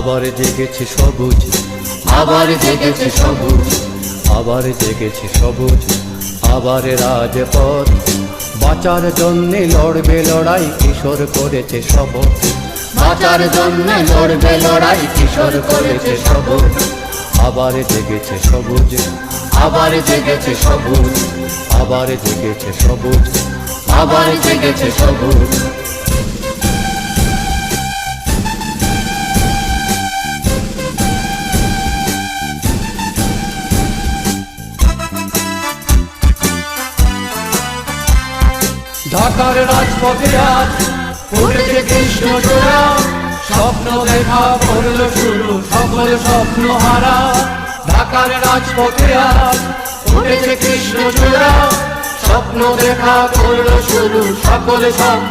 আবার জেগেছে সবুজ, আবার জেগেছে সবুজ, আবার জেগেছে সবুজ, আবার রাজপথ। বাঁচার জন্যে লড়বে লড়াই, কিশোর করেছে শপথ। বাঁচার জন্য লড়বে লড়াই, কিশোর করেছে সবুজ। আবার জেগেছে সবুজ, আবার জেগেছে সবুজ, আবার জেগেছে সবুজ, আবার জেগেছে সবুজ। ঢাকার রাজপথে আজ উঠেছে কৃষ্ণচূড়া, স্বপ্ন দেখা করলো শুরু সকল স্বপ্ন হারা। ঢাকার রাজপথে আজ উঠেছে কৃষ্ণচূড়া, স্বপ্ন দেখা করলো শুরু সকল স্বপ্ন